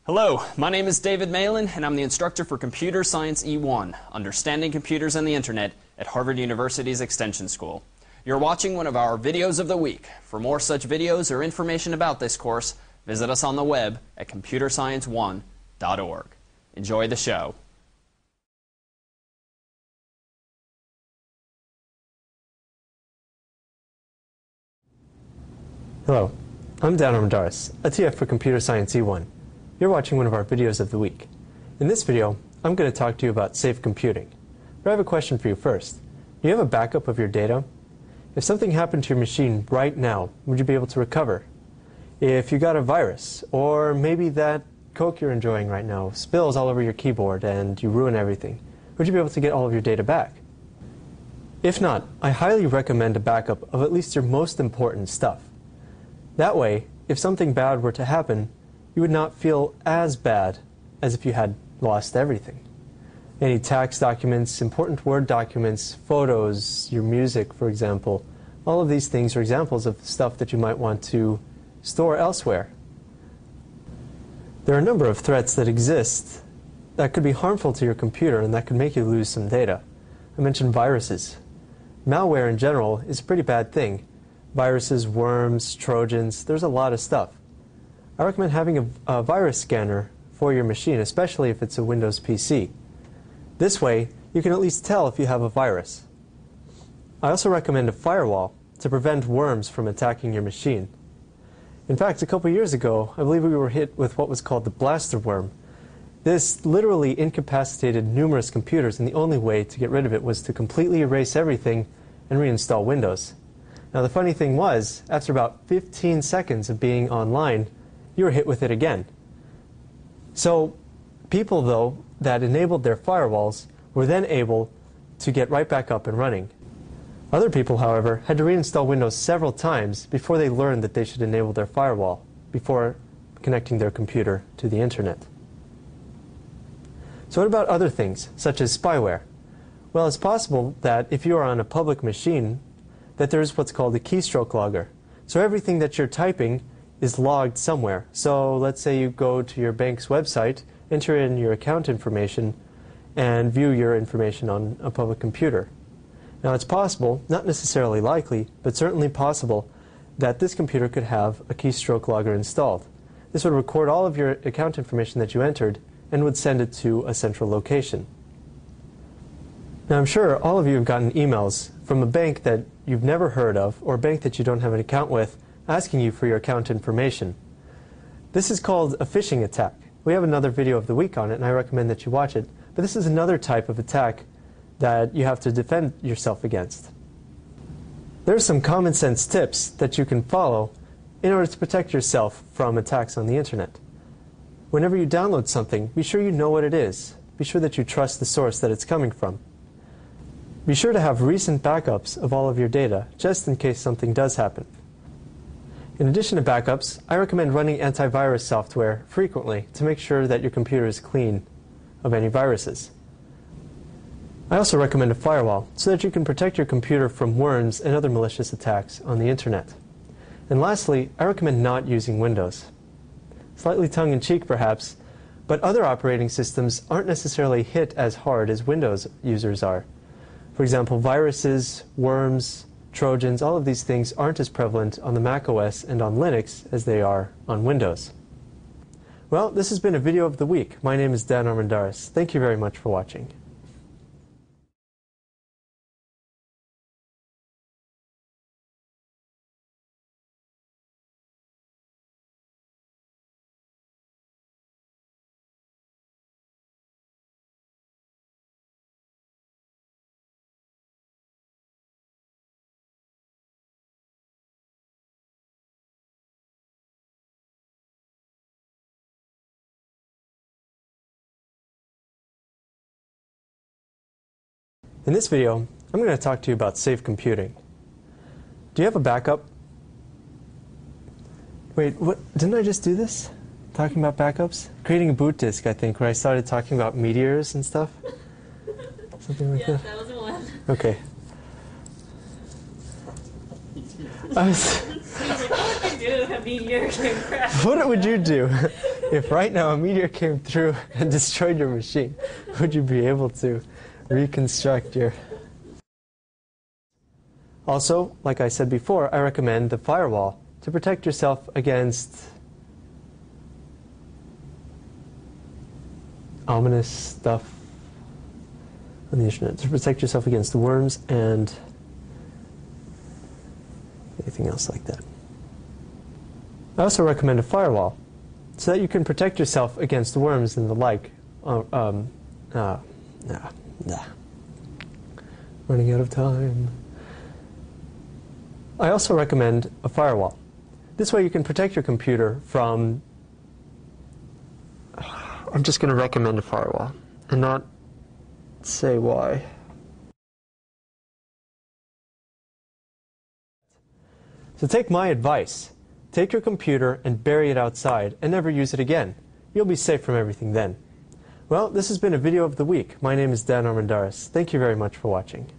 Hello, my name is David Malin, and I'm the instructor for Computer Science E1, Understanding Computers and the Internet at Harvard University's Extension School. You're watching one of our videos of the week. For more such videos or information about this course, visit us on the web at computerscience1.org. Enjoy the show. Hello, I'm Dan Armendariz, a TF for Computer Science E1. You're watching one of our videos of the week. In this video, I'm going to talk to you about safe computing. But I have a question for you first. Do you have a backup of your data? If something happened to your machine right now, would you be able to recover? If you got a virus, or maybe that Coke you're enjoying right now spills all over your keyboard and you ruin everything, would you be able to get all of your data back? If not, I highly recommend a backup of at least your most important stuff. That way, if something bad were to happen, you would not feel as bad as if you had lost everything. Any tax documents, important Word documents, photos, your music, for example, all of these things are examples of stuff that you might want to store elsewhere. There are a number of threats that exist that could be harmful to your computer and that could make you lose some data. I mentioned viruses. Malware in general is a pretty bad thing. Viruses, worms, Trojans, there's a lot of stuff. I recommend having a virus scanner for your machine, especially if it's a Windows PC. This way, you can at least tell if you have a virus. I also recommend a firewall to prevent worms from attacking your machine. In fact, a couple years ago, I believe we were hit with what was called the blaster worm. This literally incapacitated numerous computers, and the only way to get rid of it was to completely erase everything and reinstall Windows. Now the funny thing was, after about 15 seconds of being online, you were hit with it again. So people, though, that enabled their firewalls were then able to get right back up and running. Other people, however, had to reinstall Windows several times before they learned that they should enable their firewall before connecting their computer to the internet. So what about other things, such as spyware? Well, it's possible that if you are on a public machine, that there is what's called a keystroke logger. So everything that you're typing is logged somewhere. So let's say you go to your bank's website, enter in your account information, and view your information on a public computer. Now it's possible, not necessarily likely, but certainly possible, that this computer could have a keystroke logger installed. This would record all of your account information that you entered and would send it to a central location. Now I'm sure all of you have gotten emails from a bank that you've never heard of, or a bank that you don't have an account with, asking you for your account information. This is called a phishing attack. We have another video of the week on it, and I recommend that you watch it. But this is another type of attack that you have to defend yourself against. There are some common sense tips that you can follow in order to protect yourself from attacks on the internet. Whenever you download something, be sure you know what it is. Be sure that you trust the source that it's coming from. Be sure to have recent backups of all of your data, just in case something does happen. In addition to backups, I recommend running antivirus software frequently to make sure that your computer is clean of any viruses. I also recommend a firewall so that you can protect your computer from worms and other malicious attacks on the internet. And lastly, I recommend not using Windows. Slightly tongue-in-cheek perhaps, but other operating systems aren't necessarily hit as hard as Windows users are. For example, viruses, worms, Trojans, all of these things aren't as prevalent on the Mac OS and on Linux as they are on Windows. Well, this has been a video of the week. My name is Dan Armendariz. Thank you very much for watching. In this video, I'm going to talk to you about safe computing. Do you have a backup? Wait, what? Didn't I just do this? Talking about backups? Creating a boot disk, I think, where I started talking about meteors and stuff? Something like that? Yes, that was the one. Okay. I was What would you do if a meteor came crashing? What would you do? If right now a meteor came through and destroyed your machine, would you be able to reconstruct your... Also, like I said before, I recommend the firewall to protect yourself against ominous stuff on the internet, to protect yourself against worms and anything else like that. I also recommend a firewall so that you can protect yourself against worms and the like. Running out of time. I also recommend a firewall. This way you can protect your computer from... I'm just going to recommend a firewall and not say why. So take my advice. Take your computer and bury it outside and never use it again. You'll be safe from everything then. Well, this has been a video of the week. My name is Dan Armendariz. Thank you very much for watching.